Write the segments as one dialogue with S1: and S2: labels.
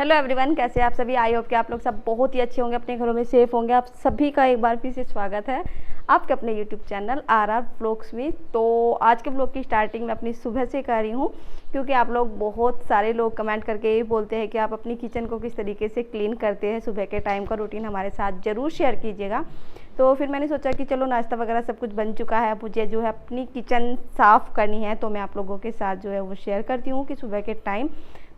S1: Hello everyone, कैसे हैं आप सभी। आई होप कि आप लोग सब बहुत ही अच्छे होंगे, अपने घरों में सेफ होंगे। आप सभी का एक बार फिर से स्वागत है आपके अपने यूट्यूब चैनल आर व्लॉग्स में। तो आज के ब्लॉग की स्टार्टिंग मैं अपनी सुबह से कर रही हूँ, क्योंकि आप लोग बहुत सारे लोग कमेंट करके यही बोलते हैं कि आप अपनी किचन को किस तरीके से क्लीन करते हैं। सुबह के टाइम का रूटीन हमारे साथ ज़रूर शेयर कीजिएगा। तो फिर मैंने सोचा कि चलो नाश्ता वगैरह सब कुछ बन चुका है, मुझे जो है अपनी किचन साफ़ करनी है, तो मैं आप लोगों के साथ जो है वो शेयर करती हूँ कि सुबह के टाइम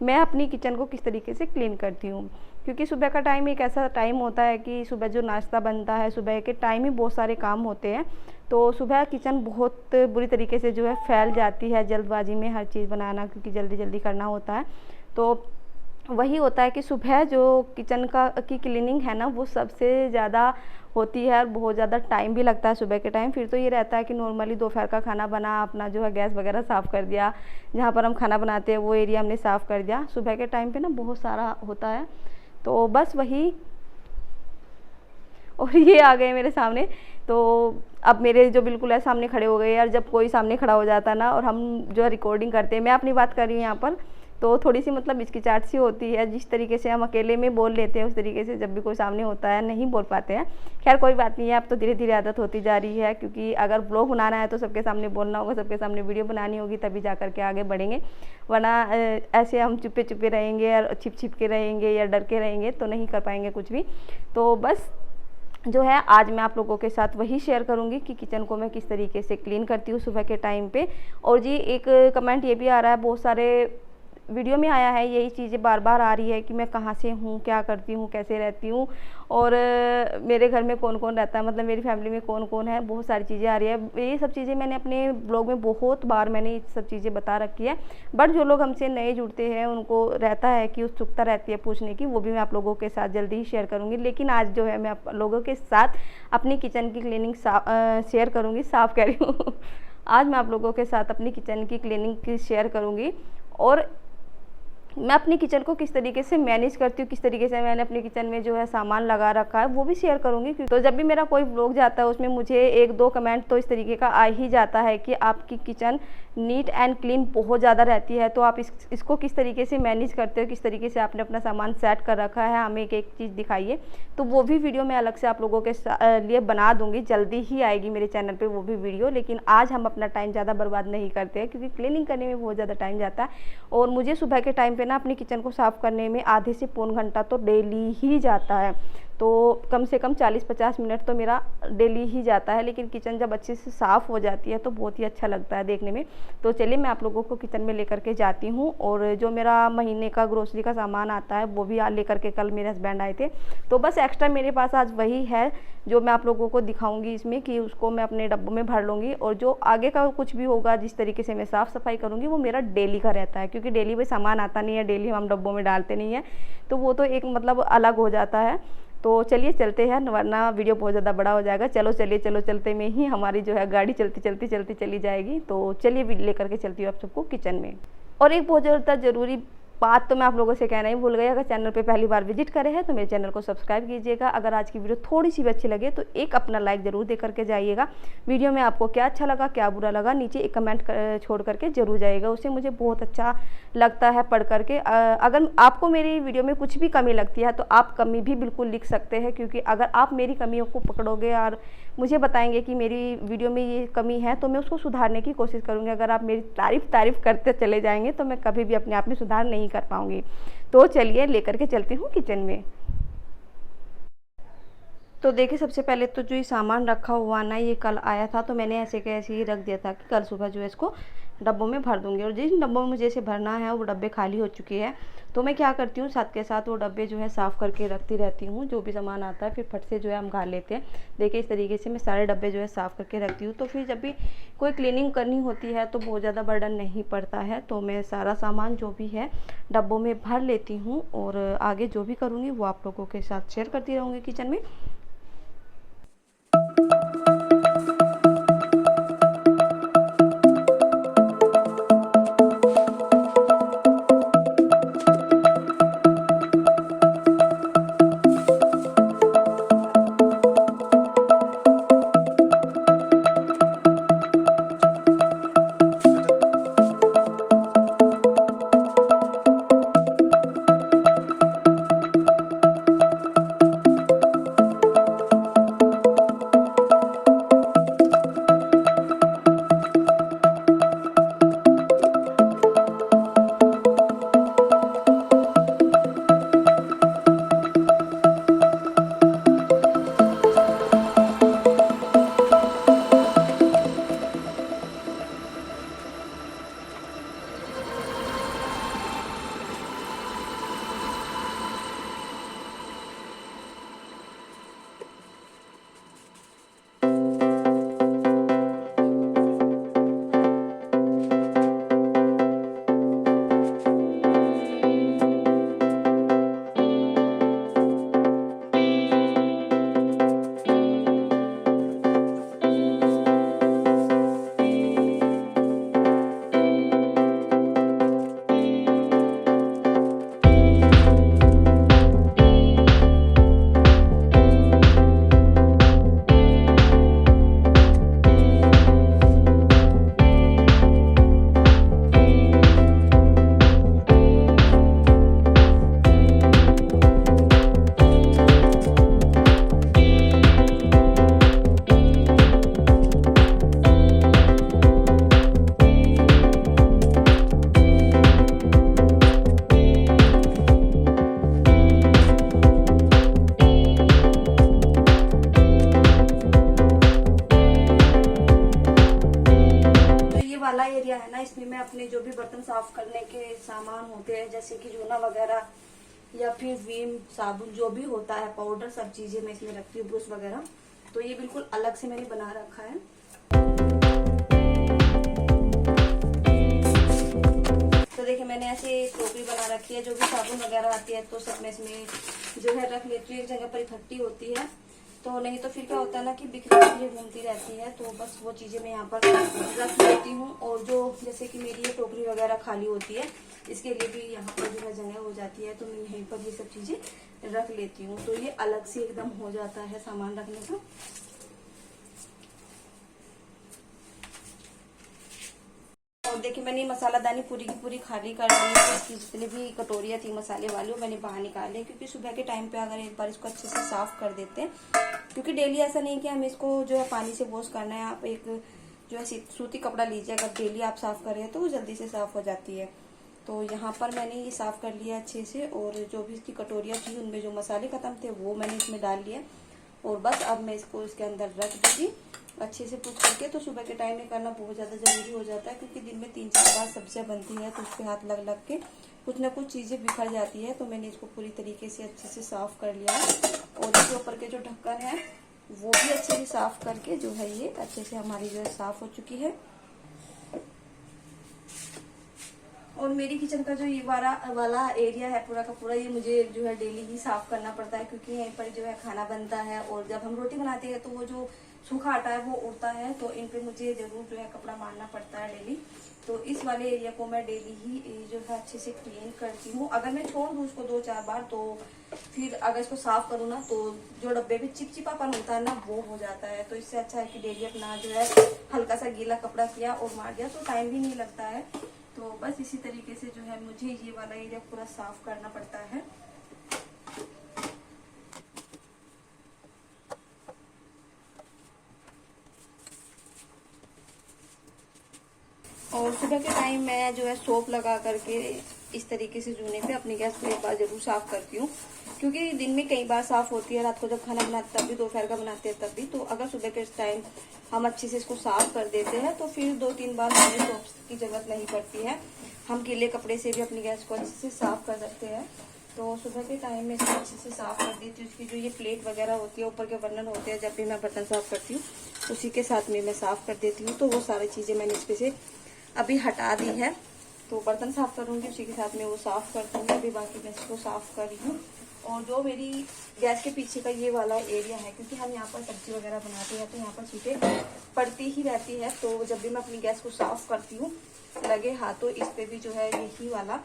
S1: मैं अपनी किचन को किस तरीके से क्लीन करती हूँ। क्योंकि सुबह का टाइम एक ऐसा टाइम होता है कि सुबह जो नाश्ता बनता है, सुबह के टाइम ही बहुत सारे काम होते हैं। तो सुबह किचन बहुत बुरी तरीके से जो है फैल जाती है, जल्दबाजी में हर चीज़ बनाना, क्योंकि जल्दी जल्दी करना होता है। तो वही होता है कि सुबह जो किचन का की क्लीनिंग है ना, वो सबसे ज़्यादा होती है और बहुत ज़्यादा टाइम भी लगता है सुबह के टाइम। फिर तो ये रहता है कि नॉर्मली दोपहर का खाना बना, अपना जो है गैस वगैरह साफ़ कर दिया, जहाँ पर हम खाना बनाते हैं वो एरिया हमने साफ़ कर दिया। सुबह के टाइम पे ना बहुत सारा होता है, तो बस वही। और ये आ गए मेरे सामने, तो अब मेरे जो बिल्कुल है सामने खड़े हो गए यार। जब कोई सामने खड़ा हो जाता है ना और हम जो है रिकॉर्डिंग करते हैं, मैं अपनी बात कर रही हूँ यहाँ पर, तो थोड़ी सी मतलब हिचकिचाहट सी होती है। जिस तरीके से हम अकेले में बोल लेते हैं, उस तरीके से जब भी कोई सामने होता है नहीं बोल पाते हैं। खैर कोई बात नहीं है, अब तो धीरे धीरे आदत होती जा रही है, क्योंकि अगर ब्लॉग बनाना है तो सबके सामने बोलना होगा, सबके सामने वीडियो बनानी होगी, तभी जा कर के आगे बढ़ेंगे। वरना ऐसे हम चुपे चुपे रहेंगे या छिप छिप के रहेंगे या डर के रहेंगे तो नहीं कर पाएंगे कुछ भी। तो बस जो है आज मैं आप लोगों के साथ वही शेयर करूंगी कि किचन को मैं किस तरीके से क्लीन करती हूँ सुबह के टाइम पे। और जी एक कमेंट ये भी आ रहा है, बहुत सारे वीडियो में आया है, यही चीज़ें बार बार आ रही है कि मैं कहाँ से हूँ, क्या करती हूँ, कैसे रहती हूँ, और मेरे घर में कौन कौन रहता है, मतलब मेरी फैमिली में कौन कौन है। बहुत सारी चीज़ें आ रही है। ये सब चीज़ें मैंने अपने ब्लॉग में बहुत बार मैंने ये सब चीज़ें बता रखी है, बट जो लोग हमसे नए जुड़ते हैं उनको रहता है कि उत्सुकता रहती है पूछने की, वो भी मैं आप लोगों के साथ जल्दी ही शेयर करूँगी। लेकिन आज जो है मैं आप लोगों के साथ अपनी किचन की क्लीनिंग शेयर करूँगी, साफ़ कह रही हूँ आज मैं आप लोगों के साथ अपनी किचन की क्लीनिंग की शेयर करूँगी, और मैं अपनी किचन को किस तरीके से मैनेज करती हूँ, किस तरीके से मैंने अपनी किचन में जो है सामान लगा रखा है, वो भी शेयर करूँगी। तो जब भी मेरा कोई व्लॉग जाता है उसमें मुझे एक दो कमेंट तो इस तरीके का आ ही जाता है कि आपकी किचन नीट एंड क्लीन बहुत ज़्यादा रहती है, तो आप इसको किस तरीके से मैनेज करते हो, किस तरीके से आपने अपना सामान सेट कर रखा है, हमें एक एक चीज़ दिखाइए। तो वो भी वीडियो मैं अलग से आप लोगों के लिए बना दूँगी, जल्दी ही आएगी मेरे चैनल पर वो भी वीडियो। लेकिन आज हम अपना टाइम ज़्यादा बर्बाद नहीं करते हैं, क्योंकि क्लीनिंग करने में बहुत ज़्यादा टाइम जाता है। और मुझे सुबह के टाइम पे ना अपनी किचन को साफ़ करने में आधे से पौन घंटा तो डेली ही जाता है, तो कम से कम 40-50 मिनट तो मेरा डेली ही जाता है। लेकिन किचन जब अच्छे से साफ़ हो जाती है तो बहुत ही अच्छा लगता है देखने में। तो चलिए मैं आप लोगों को किचन में लेकर के जाती हूँ, और जो मेरा महीने का ग्रोसरी का सामान आता है वो भी लेकर के कल मेरे हस्बैंड आए थे, तो बस एक्स्ट्रा मेरे पास आज वही है जो मैं आप लोगों को दिखाऊंगी इसमें, कि उसको मैं अपने डब्बों में भर लूँगी। और जो आगे का कुछ भी होगा, जिस तरीके से मैं साफ़ सफाई करूँगी, वो मेरा डेली का रहता है, क्योंकि डेली वही सामान आता नहीं है, डेली हम डब्बों में डालते नहीं हैं, तो वो तो एक मतलब अलग हो जाता है। तो चलिए चलते हैं, वरना वीडियो बहुत ज़्यादा बड़ा हो जाएगा। चलो चलिए, चलो चलते में ही हमारी जो है गाड़ी चलती चलती चलती चली जाएगी। तो चलिए लेकर के चलती हूँ आप सबको किचन में। और एक बहुत ज़्यादा ज़रूरी बात तो मैं आप लोगों से कहना ही भूल गई, अगर चैनल पे पहली बार विजिट करे हैं तो मेरे चैनल को सब्सक्राइब कीजिएगा। अगर आज की वीडियो थोड़ी सी भी अच्छी लगे तो एक अपना लाइक ज़रूर दे करके जाइएगा। वीडियो में आपको क्या अच्छा लगा, क्या बुरा लगा, नीचे एक कमेंट छोड़ करके जरूर जाइएगा, उससे मुझे बहुत अच्छा लगता है पढ़ करके। अगर आपको मेरी वीडियो में कुछ भी कमी लगती है तो आप कमी भी बिल्कुल लिख सकते हैं, क्योंकि अगर आप मेरी कमियों को पकड़ोगे और मुझे बताएंगे कि मेरी वीडियो में ये कमी है, तो मैं उसको सुधारने की कोशिश करूँगी। अगर आप मेरी तारीफ़ करते चले जाएंगे तो मैं कभी भी अपने आप में सुधार नहीं कर पाऊँगी। तो चलिए लेकर के चलती हूँ किचन में। तो देखिए, सबसे पहले तो जो ये सामान रखा हुआ ना, ये कल आया था, तो मैंने ऐसे के ऐसे ही रख दिया था कि कल सुबह जो है इसको डब्बों में भर दूंगी। और जिन डब्बों में मुझे इसे भरना है वो डब्बे खाली हो चुके हैं, तो मैं क्या करती हूँ साथ के साथ वो डब्बे जो है साफ़ करके रखती रहती हूँ। जो भी सामान आता है फिर फट से जो है हम खा लेते हैं। देखिए इस तरीके से मैं सारे डब्बे जो है साफ़ करके रखती हूँ, तो फिर जब भी कोई क्लीनिंग करनी होती है तो बहुत ज़्यादा बर्डन नहीं पड़ता है। तो मैं सारा सामान जो भी है डब्बों में भर लेती हूँ, और आगे जो भी करूँगी वो आप लोगों के साथ शेयर करती रहूँगी किचन में। सामान होते हैं जैसे कि जूना वगैरह या फिर विम साबुन जो भी होता है, पाउडर, सब चीजें मैं इसमें रखती हूँ, ब्रश वगैरह। तो ये बिल्कुल अलग से मैंने बना रखा है। तो देखिए मैंने ऐसे टोकरी बना रखी है, जो भी साबुन वगैरह आती है तो सब मैं इसमें जो है रख लेती हूँ, एक जगह पर इकट्ठी होती है। तो नहीं तो फिर क्या होता है ना कि बिखरी बिखरी घूमती रहती है, तो बस वो चीजें मैं यहाँ पर रख लेती हूँ। और जो जैसे कि मेरी ये टोकरी वगैरह खाली होती है, इसके लिए भी यहाँ पर जो है जगह हो जाती है, तो मैं यहीं पर ये सब चीजें रख लेती हूँ। तो ये अलग से एकदम हो जाता है सामान रखने का। और देखिए मैंने मसालादानी पूरी की पूरी खाली कर ली है। इसकी जितनी भी कटोरियाँ थी मसाले वाली वो मैंने बाहर निकाले, क्योंकि सुबह के टाइम पे अगर एक बार इसको अच्छे से साफ कर देते हैं, क्योंकि डेली ऐसा नहीं कि हमें इसको जो है पानी से वॉश करना है। आप एक जो है सूती कपड़ा लीजिए, अगर डेली आप साफ करें तो वो जल्दी से साफ हो जाती है। तो यहाँ पर मैंने ये साफ कर लिया अच्छे से, और जो भी इसकी कटोरियाँ थी उनमें जो मसाले खत्म थे वो मैंने इसमें डाल लिया। और बस अब मैं इसको इसके अंदर रख दूँगी अच्छे से पूछ करके। तो सुबह के टाइम में करना बहुत ज़्यादा ज़रूरी हो जाता है, क्योंकि दिन में 3-4 बार सब्जियां बनती है, तो उस पर हाथ लग लग के कुछ ना कुछ चीज़ें बिखर जाती है। तो मैंने इसको पूरी तरीके से अच्छे से साफ़ कर लिया है। और इसके ऊपर के जो ढक्कन है वो भी अच्छे से साफ़ करके जो है ये अच्छे से हमारी जो है साफ़ हो चुकी है। और मेरी किचन का जो ये वाला एरिया है पूरा का पूरा, ये मुझे जो है डेली ही साफ करना पड़ता है, क्योंकि यहीं पर जो है खाना बनता है। और जब हम रोटी बनाते हैं तो वो जो सूखा आटा है वो उड़ता है, तो इन पे मुझे जरूर जो है कपड़ा मारना पड़ता है डेली। तो इस वाले एरिया को मैं डेली ही जो है अच्छे से क्लीन करती हूँ। अगर मैं छोड़ दूँ उसको 2-4 बार, तो फिर अगर इसको साफ करूँ ना तो जो डब्बे में चिपचिपापन होता है ना वो हो जाता है। तो इससे अच्छा है कि डेली अपना जो है हल्का सा गीला कपड़ा किया और मार दिया, तो टाइम भी नहीं लगता है। तो बस इसी तरीके से जो है मुझे ये वाला एरिया पूरा साफ करना पड़ता है। और सुबह के टाइम मैं जो है सोप लगा करके इस तरीके से जूने पे अपनी गैस को एक बार जरूर साफ करती हूँ, क्योंकि दिन में कई बार साफ होती है, रात को जब खाना बनाते तब भी, दोपहर का बनाते हैं तब भी। तो अगर सुबह के टाइम हम अच्छे से इसको साफ कर देते हैं तो फिर 2-3 बार हमें सोप की जरूरत नहीं पड़ती है। हम गीले कपड़े से भी अपनी गैस को अच्छे से साफ कर सकते हैं। तो सुबह के टाइम में इसको अच्छे से साफ कर देती हूँ। उसकी जो ये प्लेट वगैरह होती है, ऊपर के बर्नर होते हैं, जब भी मैं बर्तन साफ करती हूँ उसी के साथ में मैं साफ कर देती हूँ। तो वो सारी चीजें मैंने इसमें से अभी हटा दी है। तो बर्तन साफ करूंगी उसी के साथ में वो साफ कर दूंगी। अभी बाकी मैं इसको साफ कर रही हूँ। और जो मेरी गैस के पीछे का ये वाला एरिया है, क्योंकि हम यहाँ पर सब्जी वगैरह बनाते हैं तो यहाँ पर चीटें पड़ती ही रहती है। तो जब भी मैं अपनी गैस को साफ करती हूँ लगे हाथों इस पे भी जो है यही वाला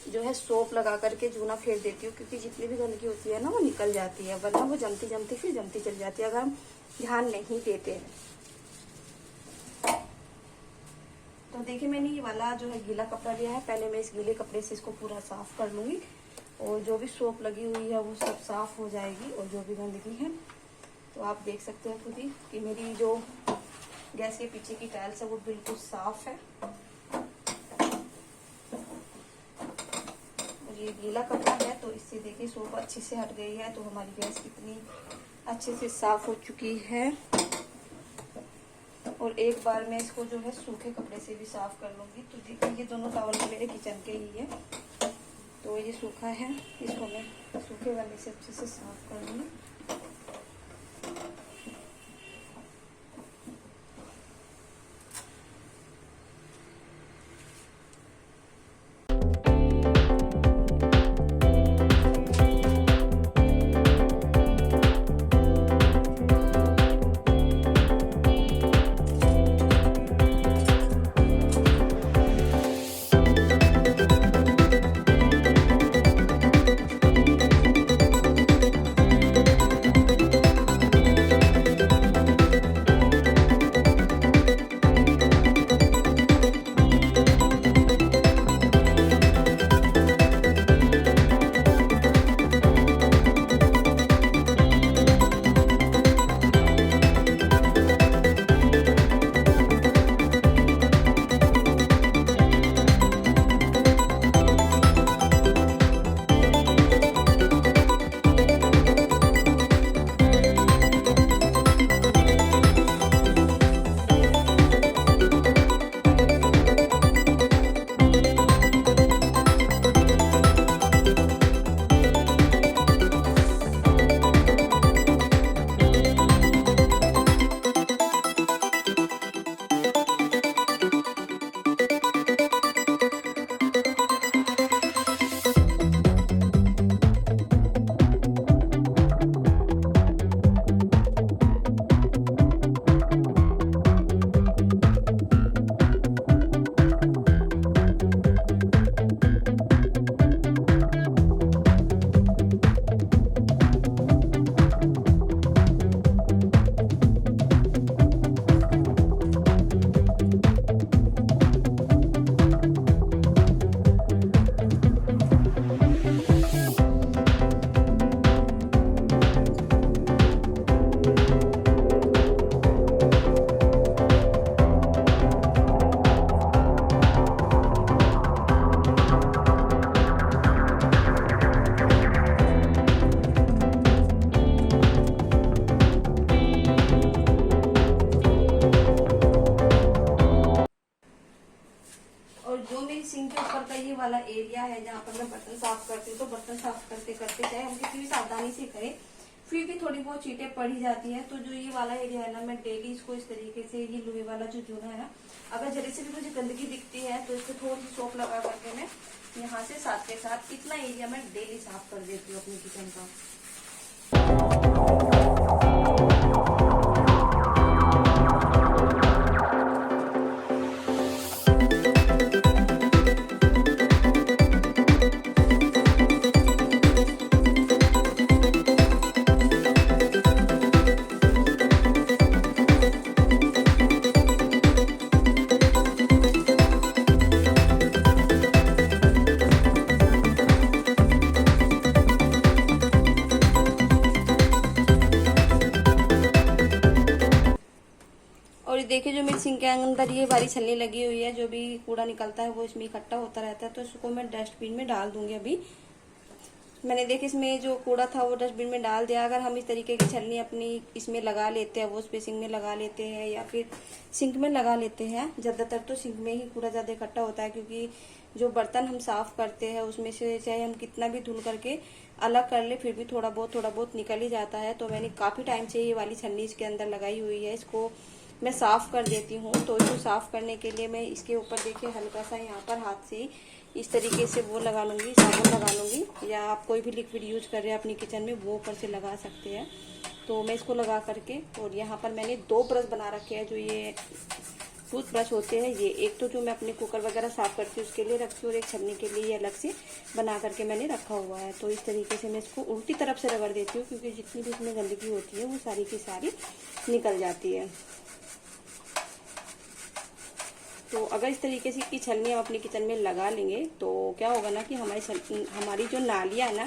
S1: जो है सोप लगा करके जूना फेर देती हूँ, क्योंकि जितनी भी गंदगी होती है ना वो निकल जाती है, वरना वो जमती जमती फिर जमती चल जाती है अगर हम ध्यान नहीं देते हैं। तो देखिए मैंने ये वाला जो है गीला कपड़ा लिया है, पहले मैं इस गीले कपड़े से इसको पूरा साफ कर लूंगी, और जो भी सोप लगी हुई है वो सब साफ हो जाएगी। और जो भी गंदगी है तो आप देख सकते हैं खुद ही कि मेरी जो गैस के पीछे की टाइल्स है वो बिल्कुल साफ है। और ये गीला कपड़ा है तो इससे देखिए सोप अच्छे से हट गई है, तो हमारी गैस कितनी अच्छे से साफ हो चुकी है। और एक बार मैं इसको जो है सूखे कपड़े से भी साफ कर लूंगी। तो देखिए ये दोनों टॉवल मेरे किचन के ही है, तो ये सूखा है, इसको मैं सूखे वाले से अच्छे से साफ कर लूंगी। करती हूँ तो बर्तन साफ करते करते चाहे हम कितनी भी सावधानी से करें फिर भी थोड़ी बहुत चीटें पड़ ही जाती है। तो जो ये वाला एरिया है ना, मैं डेली इसको इस तरीके से, ये लोहे वाला जो जूना है ना, अगर जरा से भी मुझे गंदगी दिखती है तो इसको थोड़ी सी सोप लगा करके मैं यहाँ से साथ के साथ इतना एरिया मैं डेली साफ कर देती हूँ अपने किचन का। और देखिए जो मेरी सिंक के अंदर ये वाली छलनी लगी हुई है, जो भी कूड़ा निकलता है वो इसमें इकट्ठा होता रहता है, तो इसको मैं डस्टबिन में डाल दूंगी। अभी मैंने देखिए इसमें जो कूड़ा था वो डस्टबिन में डाल दिया। अगर हम इस तरीके की छलनी अपनी इसमें लगा लेते हैं, वॉश बेसिन में लगा लेते हैं या फिर सिंक में लगा लेते हैं, ज़्यादातर तो सिंक में ही कूड़ा ज़्यादा इकट्ठा होता है, क्योंकि जो बर्तन हम साफ करते हैं उसमें से चाहे हम कितना भी धुल करके अलग कर ले फिर भी थोड़ा बहुत निकल ही जाता है। तो मैंने काफ़ी टाइम से ये वाली छलनी इसके अंदर लगाई हुई है, इसको मैं साफ़ कर देती हूँ। तो इसको साफ़ करने के लिए मैं इसके ऊपर देखिए हल्का सा यहाँ पर हाथ से इस तरीके से वो लगा लूँगी, साबुन लगा लूँगी, या आप कोई भी लिक्विड यूज कर रहे हैं अपनी किचन में वो ऊपर से लगा सकते हैं। तो मैं इसको लगा करके, और यहाँ पर मैंने 2 ब्रश बना रखे हैं, जो ये टूथ ब्रश होते हैं। ये एक तो जो मैं अपने कुकर वगैरह साफ़ करती हूँ उसके लिए रखती हूँ, और एक छन्नी के लिए अलग से बना करके मैंने रखा हुआ है। तो इस तरीके से मैं इसको उल्टी तरफ से रगड़ देती हूँ, क्योंकि जितनी भी इसमें गंदगी होती है वो सारी की सारी निकल जाती है। तो अगर इस तरीके से की छलनी हम अपनी किचन में लगा लेंगे तो क्या होगा ना कि हमारी जो नालियाँ है ना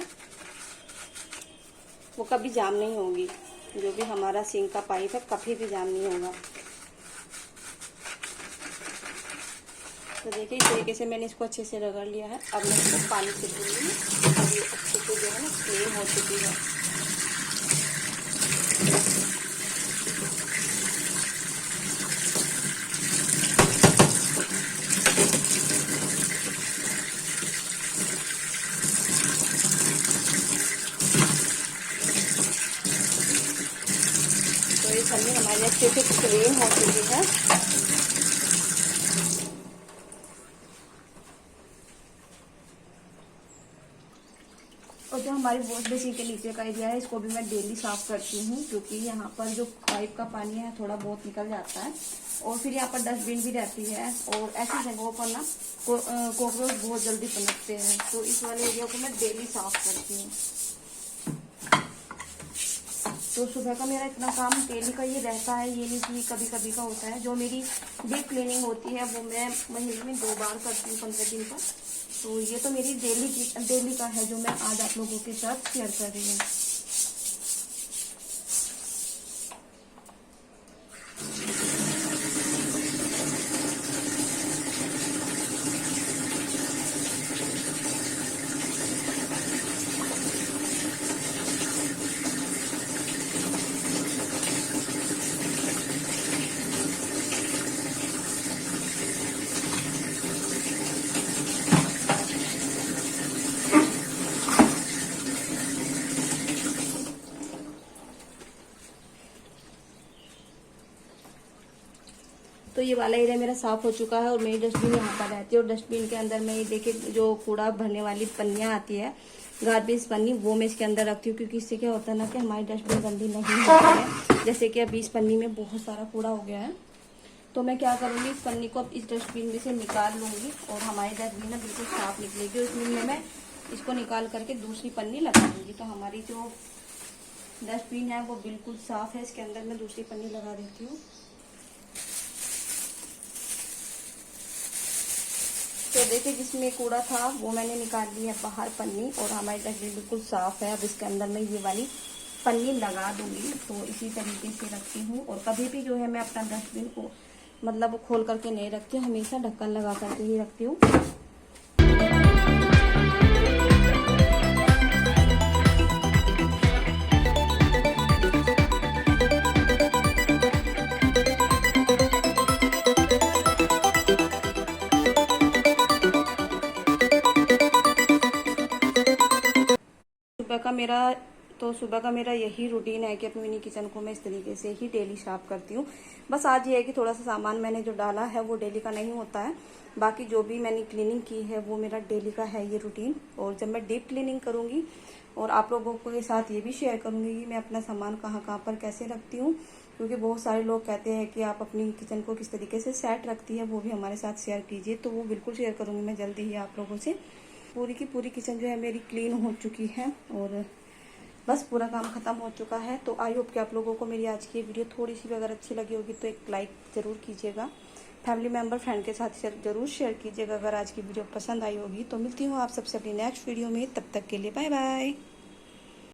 S1: वो कभी जाम नहीं होगी, जो भी हमारा सिंक का पाइप है कभी भी जाम नहीं होगा। तो देखिए इस तरीके से मैंने इसको अच्छे से रगड़ लिया है। अब मैं इसको पानी से धुलूंगी, अब ये अच्छे से जो है ना क्लीन हो चुकी है। तो ये छलनी हमारी अच्छे से क्लीन हो चुकी है। और जो हमारी वॉश बेसिन के नीचे का एरिया है इसको भी मैं डेली साफ करती हूँ, क्योंकि यहाँ पर जो पाइप का पानी है थोड़ा बहुत निकल जाता है। और फिर यहाँ पर डस्टबिन भी रहती है, और ऐसी जगहों पर ना कॉकरोच बहुत जल्दी पनपते हैं। तो इस वाले एरिया को मैं डेली साफ करती हूँ। तो सुबह का मेरा इतना काम डेली का ये रहता है, ये नहीं कि कभी कभी का होता है। जो मेरी डीप क्लीनिंग होती है वो मैं महीने में 2 बार करती हूँ, 15 दिन का। तो ये तो मेरी डेली का है जो मैं आज आप लोगों के साथ शेयर कर रही हूँ। तो ये वाला एरिया मेरा साफ हो चुका है, और मेरी डस्टबिन यहाँ पर रहती है। और डस्टबिन के अंदर मैं ये देखिए जो कूड़ा भरने वाली पन्नियाँ आती है, गार्बेज पन्नी, वो मैं इसके अंदर रखती हूँ, क्योंकि इससे क्या होता है ना कि हमारी डस्टबिन गंदी नहीं होती है। जैसे कि अभी इस पन्नी में बहुत सारा कूड़ा हो गया है, तो मैं क्या करूँगी, इस पन्नी को अब इस डस्टबिन में से निकाल लूँगी और हमारी डस्टबिन ना बिल्कुल साफ निकलेगी। और इसमें मैं इसको निकाल करके दूसरी पन्नी लगा दूँगी। तो हमारी जो डस्टबिन है वो बिल्कुल साफ है। इसके अंदर मैं दूसरी पन्नी लगा देती हूँ। तो देखिए जिसमें कूड़ा था वो मैंने निकाल लिया बाहर पन्नी, और हमारी डस्टबिन बिल्कुल साफ है। अब इसके अंदर मैं ये वाली पन्नी लगा दूंगी। तो इसी तरीके से रखती हूँ, और कभी भी जो है मैं अपना डस्टबिन को मतलब खोल करके नहीं रखती, हमेशा ढक्कन लगा करके ही रखती हूँ। सुबह का मेरा यही रूटीन है कि अपनी मिनी किचन को मैं इस तरीके से ही डेली साफ करती हूँ। बस आज ये है कि थोड़ा सा सामान मैंने जो डाला है वो डेली का नहीं होता है, बाकी जो भी मैंने क्लीनिंग की है वो मेरा डेली का है ये रूटीन। और जब मैं डीप क्लीनिंग करूँगी और आप लोगों के साथ ये भी शेयर करूँगी कि मैं अपना सामान कहाँ कहाँ पर कैसे रखती हूँ, क्योंकि बहुत सारे लोग कहते हैं कि आप अपनी किचन को किस तरीके से सेट रखती है, वो भी हमारे साथ शेयर कीजिए। तो वो बिल्कुल शेयर करूँगी मैं जल्दी ही आप लोगों से। पूरी की पूरी किचन जो है मेरी क्लीन हो चुकी है और बस पूरा काम खत्म हो चुका है। तो आई होप कि आप लोगों को मेरी आज की वीडियो थोड़ी सी भी अगर अच्छी लगी होगी तो एक लाइक ज़रूर कीजिएगा, फैमिली मेम्बर फ्रेंड के साथ ज़रूर शेयर कीजिएगा अगर आज की वीडियो पसंद आई होगी। तो मिलती हूँ आप सबसे अपनी नेक्स्ट वीडियो में, तब तक के लिए बाय बाय।